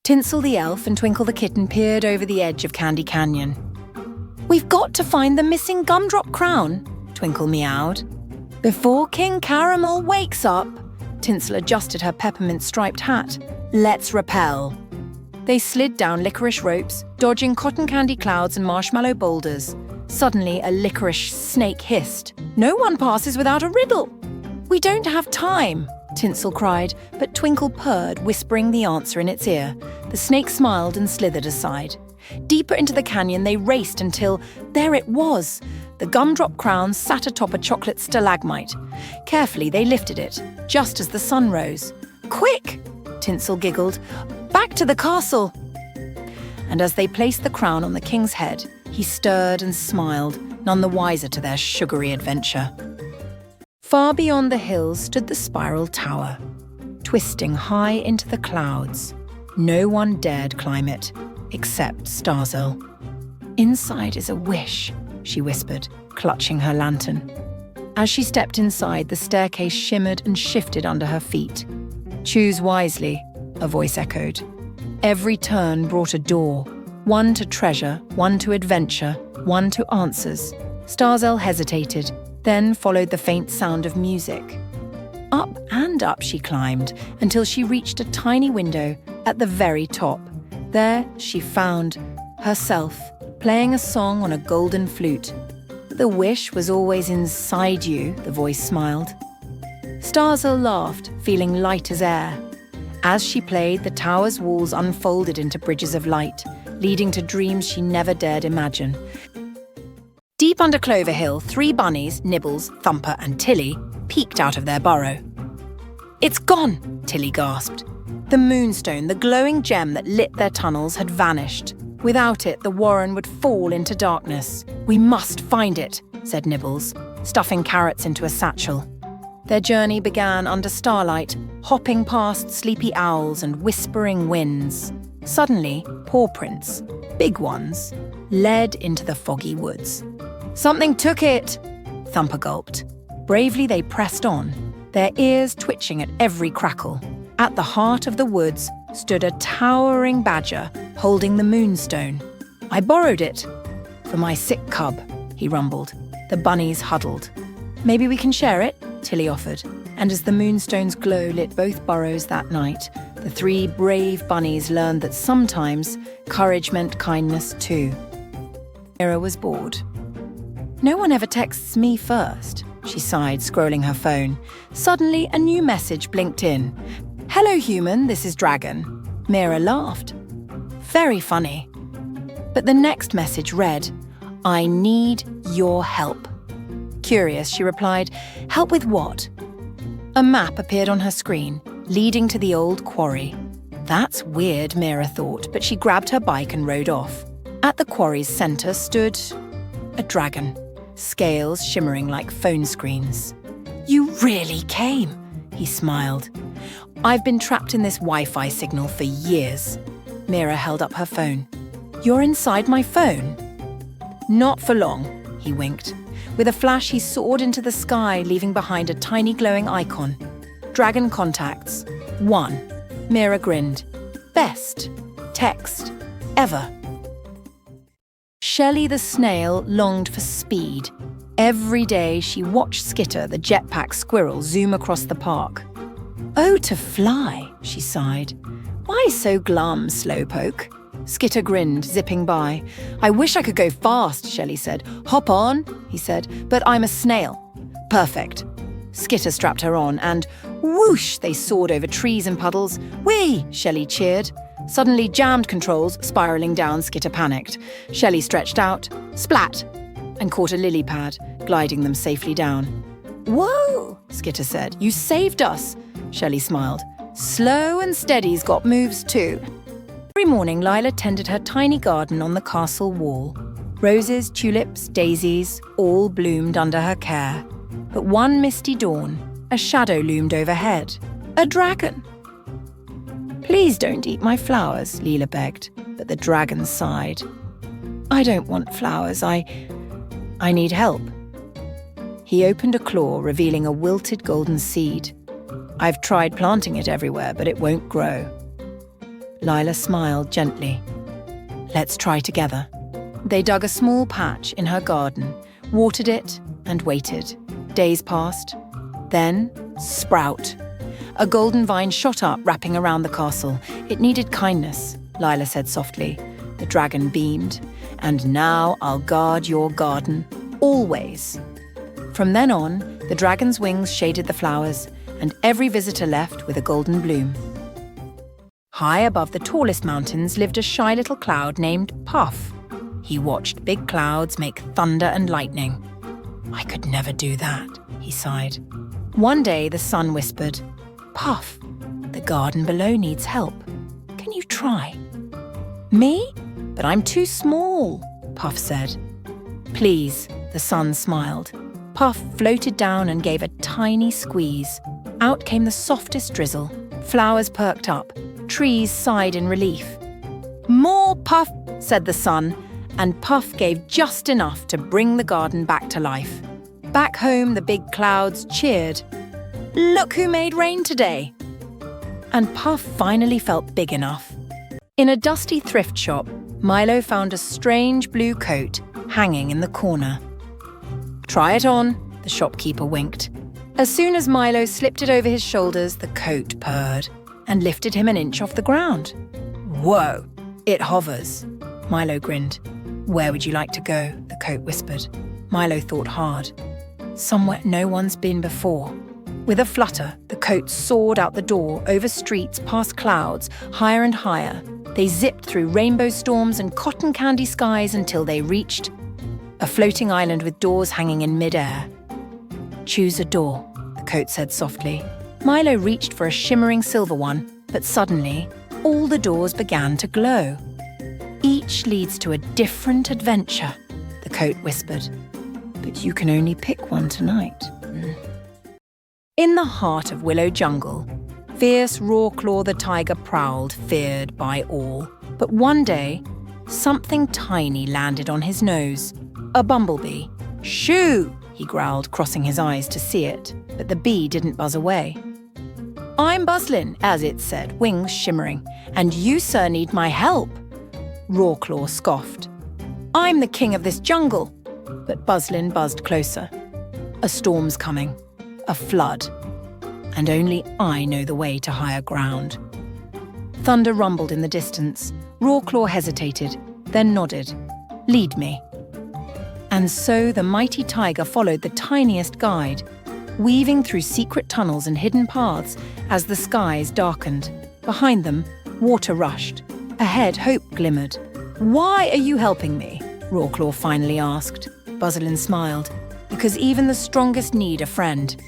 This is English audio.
Tinsel the elf and Twinkle the kitten peered over the edge of Candy Canyon. "We've got to find the missing gumdrop crown," Twinkle meowed. "Before King Caramel wakes up," Tinsel adjusted her peppermint-striped hat. "Let's rappel." They slid down licorice ropes, dodging cotton candy clouds and marshmallow boulders. Suddenly, a licorice snake hissed. "No one passes without a riddle." "We don't have time," Tinsel cried, but Twinkle purred, whispering the answer in its ear. The snake smiled and slithered aside. Deeper into the canyon they raced until there it was. The gumdrop crown sat atop a chocolate stalagmite. Carefully they lifted it, just as the sun rose. "Quick!" Tinsel giggled. "Back to the castle!" And as they placed the crown on the king's head, he stirred and smiled, none the wiser to their sugary adventure. Far beyond the hills stood the spiral tower, twisting high into the clouds. No one dared climb it, except Starzl. "Inside is a wish," she whispered, clutching her lantern. As she stepped inside, the staircase shimmered and shifted under her feet. "Choose wisely," a voice echoed. Every turn brought a door, one to treasure, one to adventure, one to answers. Starzl hesitated, then followed the faint sound of music. Up and up she climbed until she reached a tiny window at the very top. There she found herself playing a song on a golden flute. "The wish was always inside you," the voice smiled. Starzl laughed, feeling light as air. As she played, the tower's walls unfolded into bridges of light, leading to dreams she never dared imagine. Deep under Clover Hill, 3 bunnies, Nibbles, Thumper and Tilly, peeked out of their burrow. "It's gone!" Tilly gasped. The moonstone, the glowing gem that lit their tunnels, had vanished. Without it, the warren would fall into darkness. "We must find it," said Nibbles, stuffing carrots into a satchel. Their journey began under starlight, hopping past sleepy owls and whispering winds. Suddenly, paw prints, big ones, led into the foggy woods. "Something took it," Thumper gulped. Bravely they pressed on, their ears twitching at every crackle. At the heart of the woods stood a towering badger holding the moonstone. "I borrowed it." "For my sick cub," he rumbled. The bunnies huddled. "Maybe we can share it," Tilly offered. And as the moonstone's glow lit both burrows that night, the 3 brave bunnies learned that sometimes courage meant kindness too. Mira was bored. "No one ever texts me first," she sighed, scrolling her phone. Suddenly, a new message blinked in. "Hello, human, this is Dragon." Mira laughed. Very funny. But the next message read, "I need your help." Curious, she replied, "Help with what?" A map appeared on her screen, leading to the old quarry. That's weird, Mira thought, but she grabbed her bike and rode off. At the quarry's centre stood a dragon, scales shimmering like phone screens. "You really came," he smiled. "I've been trapped in this Wi-Fi signal for years." Mira held up her phone. "You're inside my phone?" "Not for long," he winked. With a flash, he soared into the sky, leaving behind a tiny glowing icon. "Dragon contacts. 1. Mira grinned. "Best text ever." Shelley the snail longed for speed. Every day she watched Skitter, the jetpack squirrel, zoom across the park. "Oh, to fly," she sighed. "Why so glum, slowpoke?" Skitter grinned, zipping by. "I wish I could go fast," Shelley said. "Hop on," he said, "but I'm a snail." "Perfect." Skitter strapped her on and whoosh, they soared over trees and puddles. "Whee!" Shelley cheered. Suddenly jammed controls, spiralling down, Skitter panicked. Shelley stretched out, splat, and caught a lily pad, gliding them safely down. "Whoa," Skitter said. "You saved us." Shelley smiled. "Slow and steady's got moves too." Every morning, Lila tended her tiny garden on the castle wall. Roses, tulips, daisies, all bloomed under her care. But one misty dawn, a shadow loomed overhead. A dragon. "Please don't eat my flowers," Lila begged, but the dragon sighed. "I don't want flowers, I need help." He opened a claw, revealing a wilted golden seed. "I've tried planting it everywhere, but it won't grow." Lila smiled gently. Let's try together. They dug a small patch in her garden, watered it, and waited. Days passed. Then, sprout. A golden vine shot up, wrapping around the castle. It needed kindness, Lila said softly. The dragon beamed. And now I'll guard your garden, always. From then on, the dragon's wings shaded the flowers, and every visitor left with a golden bloom. High above the tallest mountains lived a shy little cloud named Puff. He watched big clouds make thunder and lightning. I could never do that, he sighed. One day the sun whispered, Puff, the garden below needs help. Can you try? Me? But I'm too small, Puff said. Please, the sun smiled. Puff floated down and gave a tiny squeeze. Out came the softest drizzle. Flowers perked up. Trees sighed in relief. More Puff, said the sun, and Puff gave just enough to bring the garden back to life. Back home, the big clouds cheered. Look who made rain today! And Puff finally felt big enough. In a dusty thrift shop, Milo found a strange blue coat hanging in the corner. Try it on, the shopkeeper winked. As soon as Milo slipped it over his shoulders, the coat purred and lifted him an inch off the ground. Whoa, it hovers. Milo grinned. Where would you like to go? The coat whispered. Milo thought hard. Somewhere no one's been before. With a flutter, the coat soared out the door, over streets, past clouds, higher and higher. They zipped through rainbow storms and cotton candy skies until they reached a floating island with doors hanging in midair. Choose a door, the coat said softly. Milo reached for a shimmering silver one, but suddenly, all the doors began to glow. Each leads to a different adventure, the coat whispered. But you can only pick one tonight. In the heart of Willow Jungle, fierce Rawclaw the tiger prowled, feared by all. But one day, something tiny landed on his nose. A bumblebee. Shoo! He growled, crossing his eyes to see it. But the bee didn't buzz away. I'm Buzzlin, as it said, wings shimmering. And you, sir, need my help. Rawclaw scoffed. I'm the king of this jungle. But Buzzlin buzzed closer. A storm's coming. A flood. And only I know the way to higher ground. Thunder rumbled in the distance. Rawclaw hesitated, then nodded. Lead me. And so the mighty tiger followed the tiniest guide, weaving through secret tunnels and hidden paths as the skies darkened. Behind them, water rushed. Ahead, hope glimmered. Why are you helping me? Rawclaw finally asked. Buzzlin smiled. Because even the strongest need a friend.